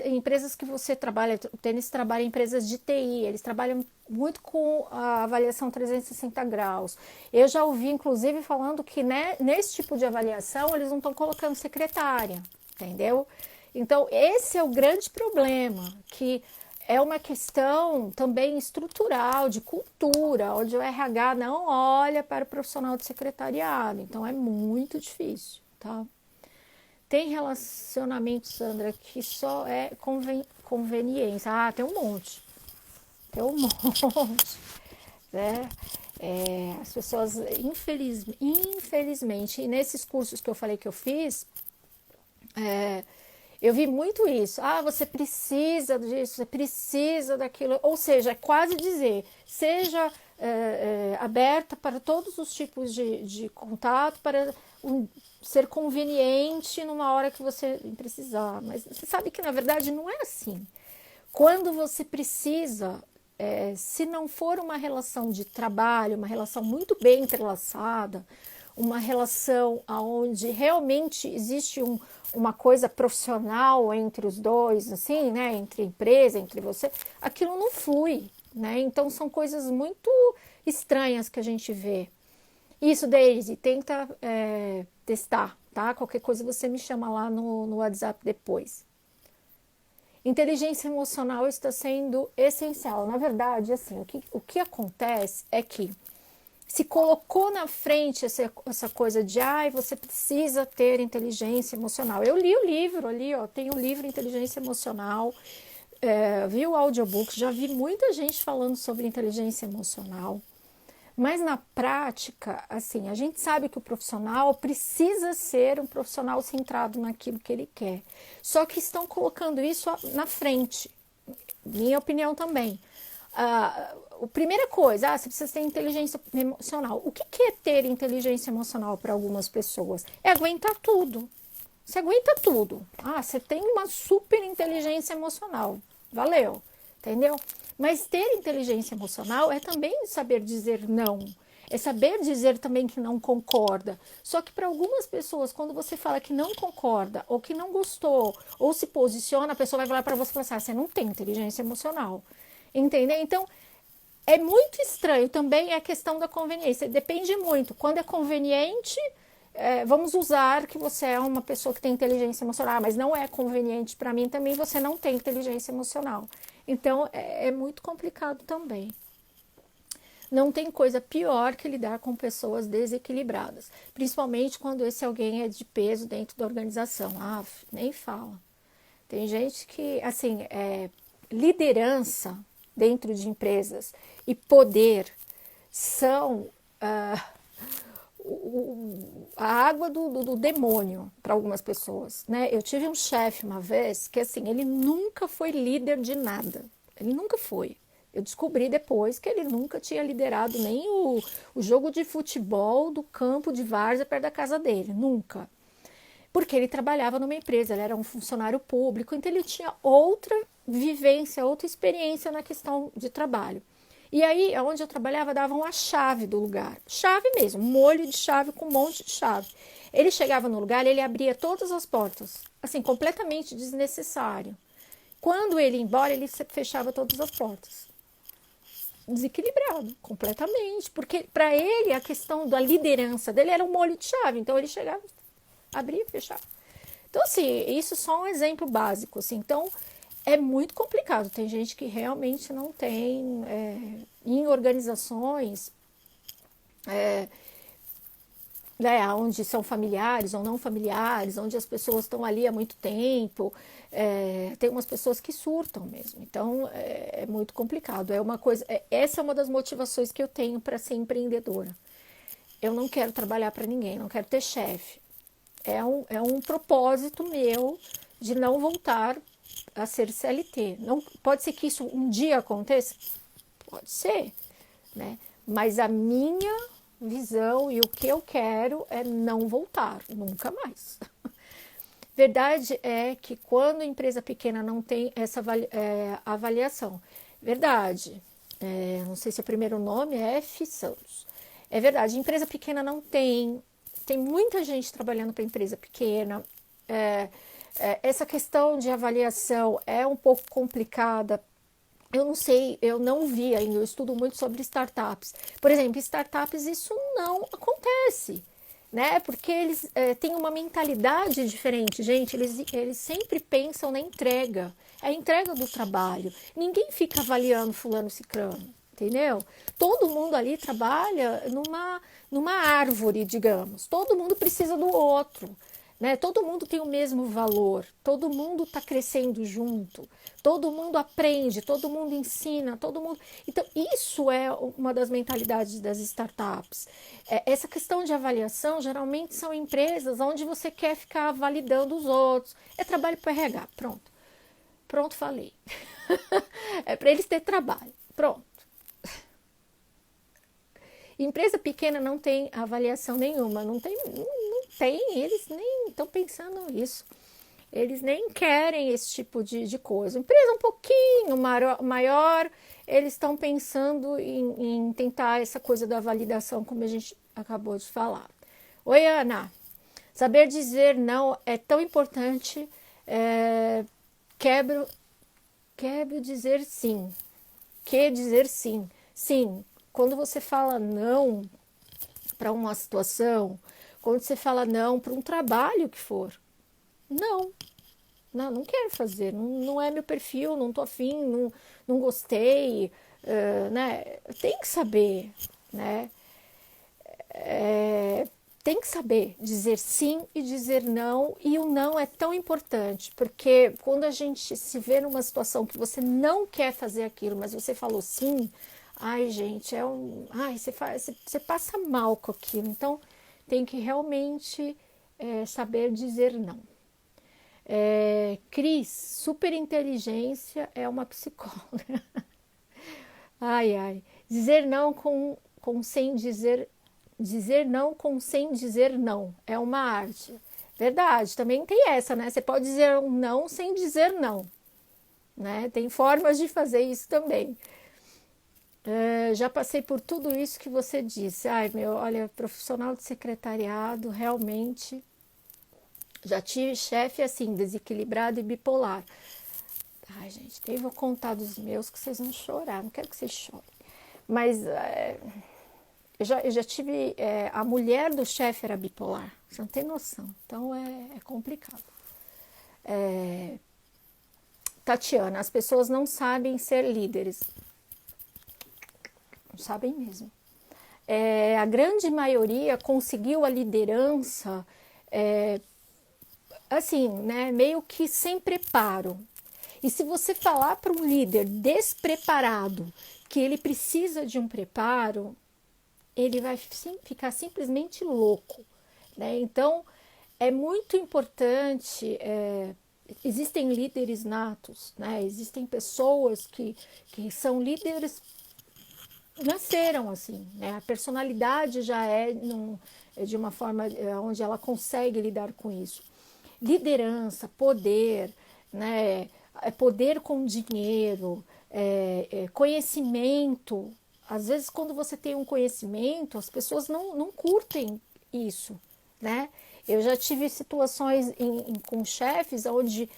Empresas que você trabalha, o Tênis trabalha em empresas de TI, eles trabalham muito com a avaliação 360 graus. Eu já ouvi, inclusive, falando que nesse tipo de avaliação eles não estão colocando secretária, entendeu? Então, esse é o grande problema, que é uma questão também estrutural, de cultura, onde o RH não olha para o profissional de secretariado. Então, é muito difícil, tá? Tem relacionamento, Sandra, que só é conveniência. Tem um monte. Tem um monte. Né? As pessoas, infelizmente, e nesses cursos que eu falei que eu fiz, eu vi muito isso. Você precisa disso, você precisa daquilo. Ou seja, é quase dizer, seja aberta para todos os tipos de contato, para ser conveniente numa hora que você precisar. Mas você sabe que, na verdade, não é assim. Quando você precisa, se não for uma relação de trabalho, uma relação muito bem entrelaçada, uma relação onde realmente existe uma coisa profissional entre os dois, assim, né, entre a empresa, entre você, aquilo não flui, né? Então são coisas muito estranhas que a gente vê. Isso, Daisy, tenta testar, tá? Qualquer coisa você me chama lá no WhatsApp depois. Inteligência emocional está sendo essencial. Na verdade, assim, o que acontece é que se colocou na frente essa coisa de você precisa ter inteligência emocional. Eu li o livro ali, tem o livro Inteligência Emocional, vi o audiobook, já vi muita gente falando sobre inteligência emocional, mas na prática, assim, a gente sabe que o profissional precisa ser um profissional centrado naquilo que ele quer, só que estão colocando isso na frente, minha opinião também. A primeira coisa, você precisa ter inteligência emocional. O que é ter inteligência emocional para algumas pessoas? É aguentar tudo. Você aguenta tudo. Você tem uma super inteligência emocional. Valeu, entendeu? Mas ter inteligência emocional é também saber dizer não. É saber dizer também que não concorda. Só que para algumas pessoas, quando você fala que não concorda, ou que não gostou, ou se posiciona, a pessoa vai falar para você e falar assim, você não tem inteligência emocional. Entendeu? Então, é muito estranho também a questão da conveniência. Depende muito. Quando é conveniente, vamos usar que você é uma pessoa que tem inteligência emocional, mas não é conveniente para mim também, você não tem inteligência emocional. Então, é muito complicado também. Não tem coisa pior que lidar com pessoas desequilibradas, principalmente quando esse alguém é de peso dentro da organização. Nem fala. Tem gente que, assim, liderança dentro de empresas e poder são a água do demônio para algumas pessoas, né? Eu tive um chefe uma vez que, assim, ele nunca foi líder de nada. Ele nunca foi. Eu descobri depois que ele nunca tinha liderado nem o jogo de futebol do campo de várzea perto da casa dele, nunca. Porque ele trabalhava numa empresa, ele era um funcionário público, então ele tinha outra vivência, outra experiência na questão de trabalho. E aí, onde eu trabalhava, davam a chave do lugar. Chave mesmo, molho de chave com um monte de chave. Ele chegava no lugar, ele abria todas as portas, assim, completamente desnecessário. Quando ele ia embora, ele fechava todas as portas. Desequilibrado, completamente. Porque para ele, a questão da liderança dele era um molho de chave. Então, ele chegava, abria e fechava. Então, assim, isso é só um exemplo básico, assim. Então, é muito complicado. Tem gente que realmente não tem, em organizações, né, onde são familiares ou não familiares, onde as pessoas estão ali há muito tempo, tem umas pessoas que surtam mesmo. Então, é muito complicado. É uma coisa, essa é uma das motivações que eu tenho para ser empreendedora. Eu não quero trabalhar para ninguém, não quero ter chefe. É um propósito meu de não voltar a ser CLT. Não, pode ser que isso um dia aconteça? Pode ser, né? Mas a minha visão e o que eu quero é não voltar, nunca mais. Verdade é que quando a empresa pequena não tem essa avaliação, verdade, não sei se o primeiro nome é F. Santos, é verdade, empresa pequena não tem muita gente trabalhando para empresa pequena, essa questão de avaliação é um pouco complicada. Eu não sei, eu não vi ainda, eu estudo muito sobre startups. Por exemplo, startups isso não acontece, né? Porque eles têm uma mentalidade diferente, gente. Eles sempre pensam na entrega, a entrega do trabalho. Ninguém fica avaliando fulano cicrano, entendeu? Todo mundo ali trabalha numa árvore, digamos. Todo mundo precisa do outro. Né? Todo mundo tem o mesmo valor, todo mundo está crescendo junto, todo mundo aprende, todo mundo ensina, todo mundo. Então, isso é uma das mentalidades das startups. Essa questão de avaliação geralmente são empresas onde você quer ficar validando os outros. É trabalho para RH, pronto. Pronto, falei. É para eles ter trabalho, pronto. Empresa pequena não tem avaliação nenhuma, não tem, eles nem estão pensando nisso. Eles nem querem esse tipo de coisa. Empresa um pouquinho maior, eles estão pensando em tentar essa coisa da validação, como a gente acabou de falar. Oi, Ana. Saber dizer não é tão importante. Quebro dizer sim. Que dizer sim. Sim, quando você fala não para uma situação, quando você fala não para um trabalho que for, não quero fazer, não é meu perfil, não tô afim, não gostei, né? Tem que saber, né? Tem que saber dizer sim e dizer não, e o não é tão importante, porque quando a gente se vê numa situação que você não quer fazer aquilo, mas você falou sim, ai gente, você passa mal com aquilo, então tem que realmente saber dizer não. Cris, superinteligência é uma psicóloga. Ai. Dizer não com sem dizer não com sem dizer não. É uma arte. Verdade, também tem essa, né? Você pode dizer um não sem dizer não. Né? Tem formas de fazer isso também. Já passei por tudo isso que você disse. Ai, olha, profissional de secretariado, realmente... Já tive chefe assim, desequilibrado e bipolar. Ai, gente, eu vou contar dos meus que vocês vão chorar. Não quero que vocês chorem. Mas eu já tive... a mulher do chefe era bipolar. Você não tem noção. Então, é complicado. Tatiana, as pessoas não sabem ser líderes. Não sabem mesmo. A grande maioria conseguiu a liderança... assim, né, meio que sem preparo. E se você falar para um líder despreparado que ele precisa de um preparo, ele vai ficar simplesmente louco, né? Então, é muito importante existem líderes natos, né? Existem pessoas que são líderes, nasceram assim, né? A personalidade já é de uma forma onde ela consegue lidar com isso. Liderança, poder, né? Poder com dinheiro, conhecimento. Às vezes, quando você tem um conhecimento, as pessoas não curtem isso, né? Eu já tive situações com chefes onde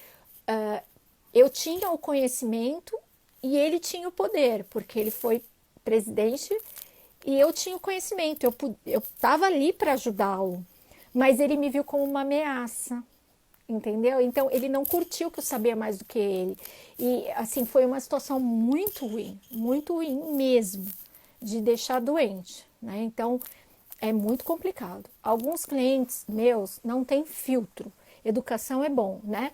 eu tinha o conhecimento e ele tinha o poder, porque ele foi presidente e eu tinha o conhecimento, eu estava ali para ajudá-lo, mas ele me viu como uma ameaça, entendeu? Então ele não curtiu que eu sabia mais do que ele. E assim, foi uma situação muito ruim mesmo, de deixar doente, né? Então é muito complicado. Alguns clientes meus não têm filtro. Educação é bom, né?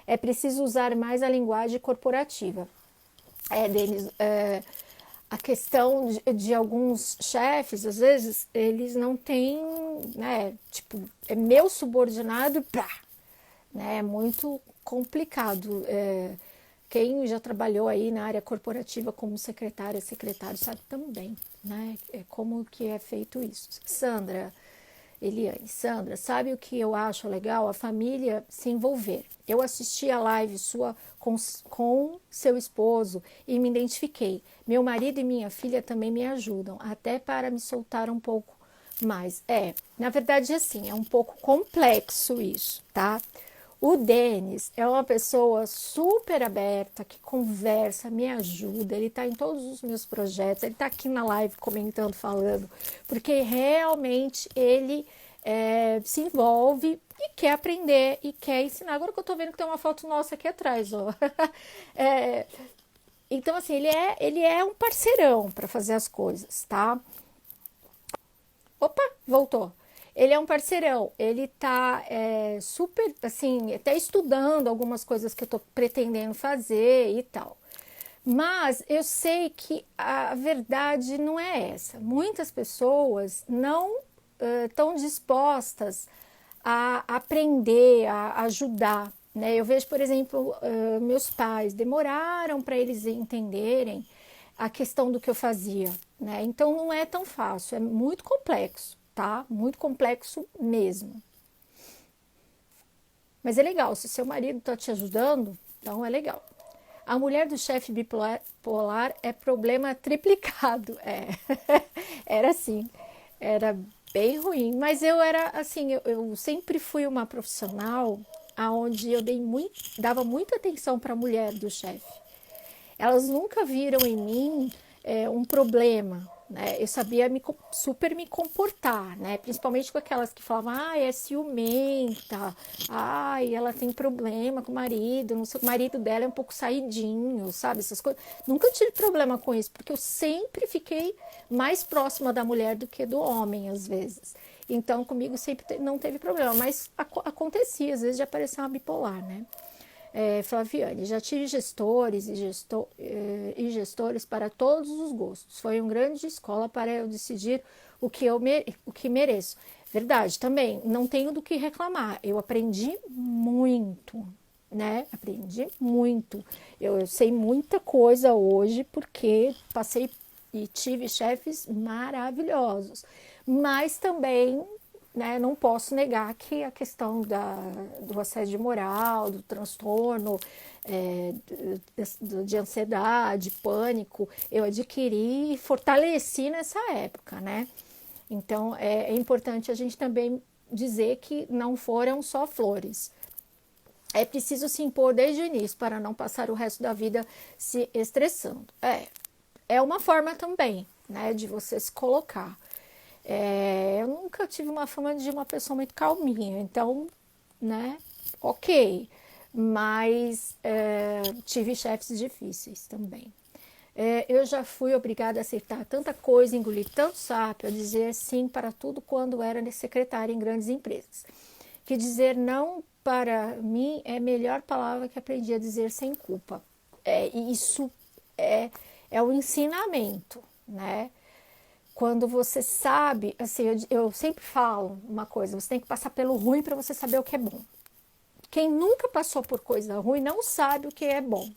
É preciso usar mais a linguagem corporativa. Deles, a questão de alguns chefes, às vezes, eles não têm, né? Tipo, é meu subordinado, pá, né? É muito complicado. Quem já trabalhou aí na área corporativa como secretária, secretário, sabe também, né? Como que é feito isso. Sandra, sabe o que eu acho legal? A família se envolver. Eu assisti a live sua com seu esposo e me identifiquei. Meu marido e minha filha também me ajudam, até para me soltar um pouco mais. Na verdade, assim, é um pouco complexo isso, tá? O Denis é uma pessoa super aberta, que conversa, me ajuda, ele está em todos os meus projetos, ele está aqui na live comentando, falando, porque realmente ele se envolve e quer aprender e quer ensinar. Agora que eu estou vendo que tem uma foto nossa aqui atrás, ó. Então, assim, ele é um parceirão para fazer as coisas, tá? Opa, voltou. Ele é um parceirão, ele tá super, assim, até estudando algumas coisas que eu tô pretendendo fazer e tal. Mas eu sei que a verdade não é essa. Muitas pessoas não estão dispostas a aprender, a ajudar, né? Eu vejo, por exemplo, meus pais demoraram para eles entenderem a questão do que eu fazia, né? Então não é tão fácil, é muito complexo, tá? Muito complexo mesmo. Mas é legal, se seu marido está te ajudando, então é legal. A mulher do chefe bipolar é problema triplicado. Era assim, era bem ruim. Mas eu era assim, eu sempre fui uma profissional aonde eu dava muita atenção para a mulher do chefe. Elas nunca viram em mim um problema, né? Eu sabia super me comportar, né? Principalmente com aquelas que falavam, é ciumenta, ela tem problema com o marido, não sei, o marido dela é um pouco saidinho, sabe? Essas coisas. Nunca tive problema com isso, porque eu sempre fiquei mais próxima da mulher do que do homem, às vezes. Então, comigo sempre não teve problema, mas acontecia, às vezes, de aparecer uma bipolar, né? Flaviane, já tive gestores e gestores para todos os gostos. Foi uma grande escola para eu decidir o que mereço. Verdade, também, não tenho do que reclamar. Eu aprendi muito, né? Aprendi muito. Eu sei muita coisa hoje porque passei e tive chefes maravilhosos. Mas também, né, não posso negar que a questão do assédio moral, do transtorno, de ansiedade, pânico, eu adquiri e fortaleci nessa época, né? Então, é importante a gente também dizer que não foram só flores. É preciso se impor desde o início para não passar o resto da vida se estressando. É uma forma também, né, de você se colocar. Eu nunca tive uma fama de uma pessoa muito calminha, então, né, ok. Mas tive chefes difíceis também. Eu já fui obrigada a aceitar tanta coisa, engolir tanto sapo, a dizer sim para tudo quando era secretária em grandes empresas. Que dizer não para mim é a melhor palavra que aprendi a dizer sem culpa. Isso é o ensinamento, né? Quando você sabe, assim, eu sempre falo uma coisa, você tem que passar pelo ruim para você saber o que é bom. Quem nunca passou por coisa ruim não sabe o que é bom.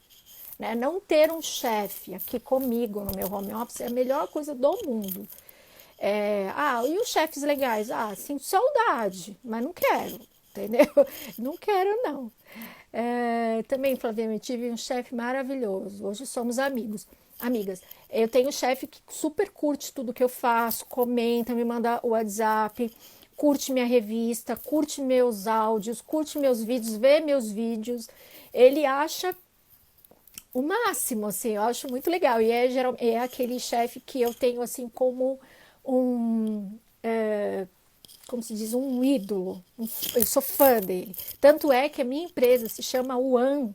Né? Não ter um chefe aqui comigo no meu home office é a melhor coisa do mundo. E os chefes legais? Sinto saudade, mas não quero, entendeu? Não quero, não. Também, Flavinha, eu tive um chefe maravilhoso. Hoje somos amigas. Eu tenho um chefe que super curte tudo que eu faço, comenta, me manda o WhatsApp, curte minha revista, curte meus áudios, curte meus vídeos, vê meus vídeos. Ele acha o máximo, assim, eu acho muito legal. E é aquele chefe que eu tenho, assim, como como se diz, um ídolo. Eu sou fã dele. Tanto é que a minha empresa se chama UAN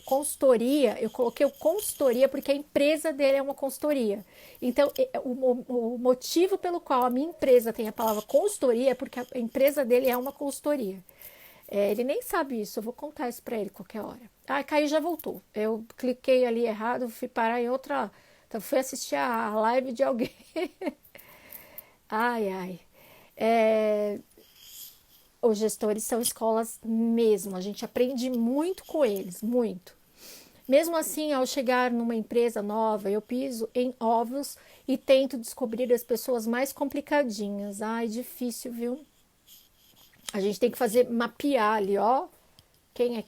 Consultoria. Eu coloquei o consultoria porque a empresa dele é uma consultoria. Então, o motivo pelo qual a minha empresa tem a palavra consultoria é porque a empresa dele é uma consultoria. Ele nem sabe isso, eu vou contar isso para ele qualquer hora. Caiu, já voltou. Eu cliquei ali errado, fui parar em outra. Então, fui assistir a live de alguém. Ai. Os gestores são escolas mesmo, a gente aprende muito com eles, muito. Mesmo assim, ao chegar numa empresa nova, eu piso em ovos e tento descobrir as pessoas mais complicadinhas. Difícil, viu? A gente tem que mapear ali, ó, quem é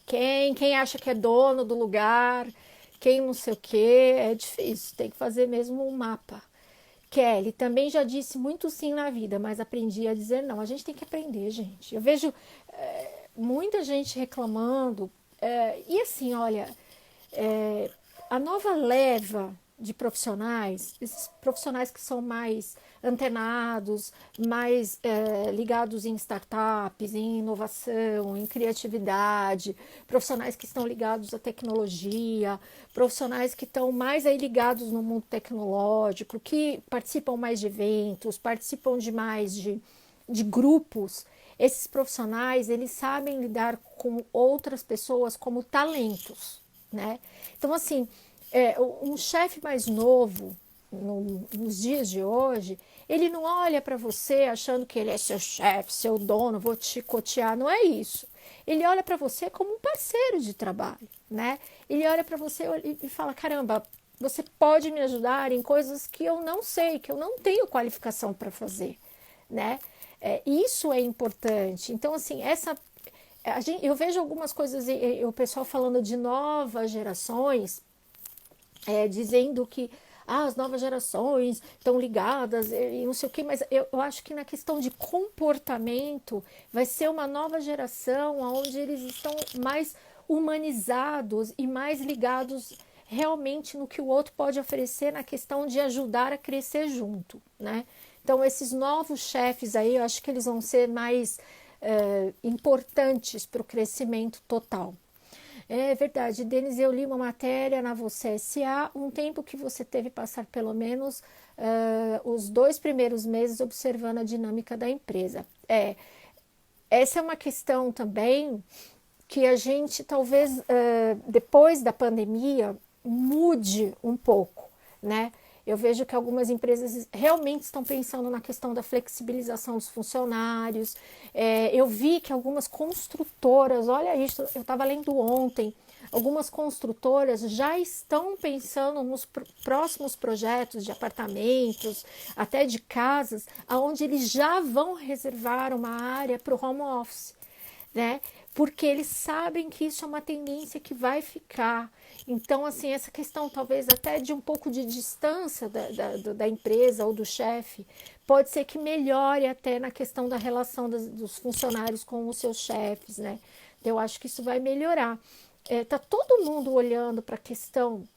quem acha que é dono do lugar, quem não sei o que, é difícil, tem que fazer mesmo um mapa. Kelly, também já disse muito sim na vida, mas aprendi a dizer não. A gente tem que aprender, gente. Eu vejo muita gente reclamando, e assim, olha, a nova leva de profissionais, esses profissionais que são mais antenados, mais ligados em startups, em inovação, em criatividade, profissionais que estão ligados à tecnologia, profissionais que estão mais aí ligados no mundo tecnológico, que participam mais de eventos, participam de mais de grupos. Esses profissionais, eles sabem lidar com outras pessoas como talentos, né? Então, assim, um chefe mais novo, nos dias de hoje, ele não olha para você achando que ele é seu chefe, seu dono, vou te chicotear, não é isso. Ele olha para você como um parceiro de trabalho, né? Ele olha para você e fala, caramba, você pode me ajudar em coisas que eu não sei, que eu não tenho qualificação para fazer, né? Isso é importante. Então, assim, eu vejo algumas coisas, o pessoal falando de novas gerações, dizendo que as novas gerações estão ligadas e não sei o que, mas eu acho que na questão de comportamento vai ser uma nova geração onde eles estão mais humanizados e mais ligados realmente no que o outro pode oferecer na questão de ajudar a crescer junto, né? Então, esses novos chefes aí, eu acho que eles vão ser mais importantes para o crescimento total. É verdade, Denise, eu li uma matéria na Você S.A. um tempo que você teve passar pelo menos os 2 primeiros meses observando a dinâmica da empresa. Essa é uma questão também que a gente talvez depois da pandemia mude um pouco, né? Eu vejo que algumas empresas realmente estão pensando na questão da flexibilização dos funcionários. Eu vi que algumas construtoras, olha isso, eu estava lendo ontem, algumas construtoras já estão pensando nos próximos projetos de apartamentos, até de casas, onde eles já vão reservar uma área para o home office, né? Porque eles sabem que isso é uma tendência que vai ficar. Então, assim, essa questão talvez até de um pouco de distância da empresa ou do chefe, pode ser que melhore até na questão da relação dos funcionários com os seus chefes, né? Então, eu acho que isso vai melhorar. Tá todo mundo olhando para a questão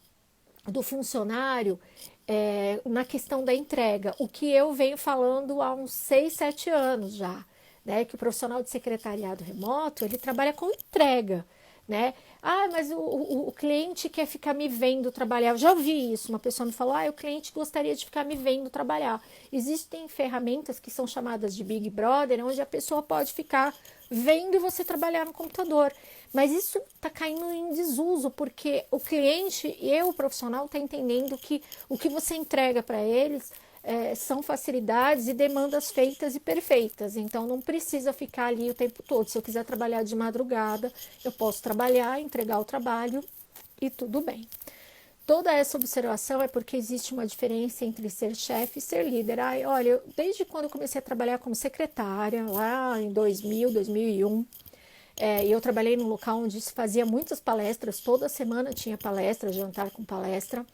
do funcionário na questão da entrega, o que eu venho falando há uns 6, 7 anos já. Né, que o profissional de secretariado remoto, ele trabalha com entrega, né? Mas o cliente quer ficar me vendo trabalhar. Eu já ouvi isso, uma pessoa me falou, o cliente gostaria de ficar me vendo trabalhar. Existem ferramentas que são chamadas de Big Brother, onde a pessoa pode ficar vendo você trabalhar no computador. Mas isso está caindo em desuso, porque o cliente e o profissional estão entendendo que o que você entrega para eles são facilidades e demandas feitas e perfeitas, então não precisa ficar ali o tempo todo. Se eu quiser trabalhar de madrugada, eu posso trabalhar, entregar o trabalho e tudo bem. Toda essa observação é porque existe uma diferença entre ser chefe e ser líder. Ai, olha, desde quando eu comecei a trabalhar como secretária, lá em 2000, 2001, eu trabalhei num local onde se fazia muitas palestras, toda semana tinha palestra, jantar com palestra.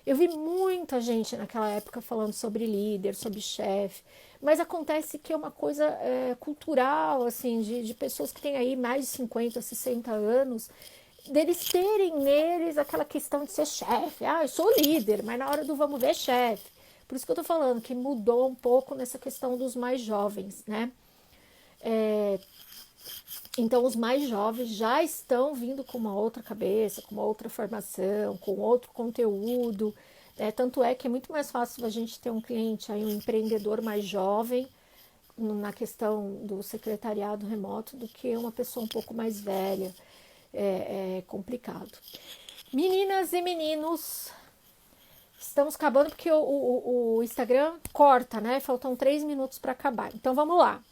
Eu vi muita gente naquela época falando sobre líder, sobre chefe, mas acontece que é uma coisa cultural, assim, de pessoas que têm aí mais de 50, 60 anos, deles terem neles aquela questão de ser chefe. Ah, eu sou líder, mas na hora do vamos ver, chefe. Por isso que eu tô falando que mudou um pouco nessa questão dos mais jovens, né? Então, os mais jovens já estão vindo com uma outra cabeça, com uma outra formação, com outro conteúdo. Tanto é que é muito mais fácil a gente ter um cliente, aí, um empreendedor mais jovem, na questão do secretariado remoto, do que uma pessoa um pouco mais velha. É complicado. Meninas e meninos, estamos acabando porque o Instagram corta, né? Faltam 3 minutos para acabar. Então, vamos lá.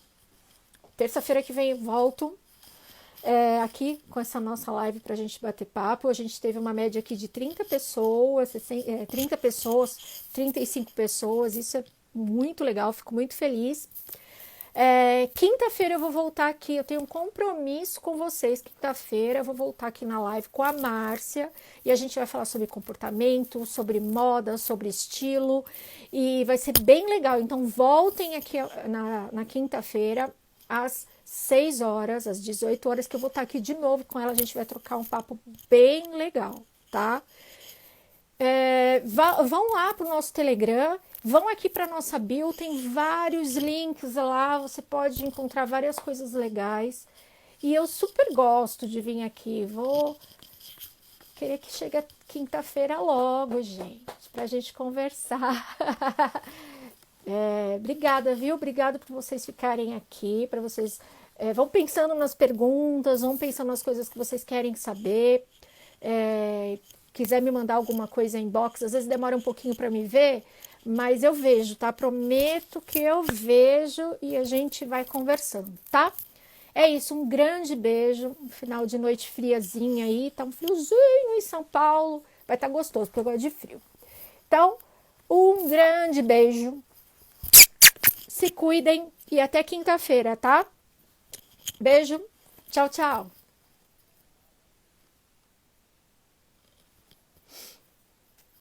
Terça-feira que vem volto aqui com essa nossa live para a gente bater papo. A gente teve uma média aqui de 30 pessoas, 30 pessoas, 35 pessoas. Isso é muito legal, fico muito feliz. Quinta-feira eu vou voltar aqui, eu tenho um compromisso com vocês. Quinta-feira eu vou voltar aqui na live com a Márcia e a gente vai falar sobre comportamento, sobre moda, sobre estilo e vai ser bem legal. Então voltem aqui na quinta-feira às 6 horas, às 18 horas, que eu vou estar aqui de novo com ela. A gente vai trocar um papo bem legal, tá? Vão lá para o nosso Telegram, vão aqui para nossa bio, tem vários links lá, você pode encontrar várias coisas legais. E eu super gosto de vir aqui, vou querer que chegue a quinta-feira logo, gente, para a gente conversar. Obrigada, viu? Obrigada por vocês ficarem aqui, para vocês vão pensando nas perguntas, vão pensando nas coisas que vocês querem saber. Quiser me mandar alguma coisa em inbox, às vezes demora um pouquinho para me ver, mas eu vejo, tá? Prometo que eu vejo e a gente vai conversando, tá? É isso, um grande beijo, um final de noite friazinha aí, tá um friozinho em São Paulo, vai estar gostoso, porque eu gosto de frio. Então, um grande beijo, se cuidem e até quinta-feira, tá? Beijo, tchau, tchau.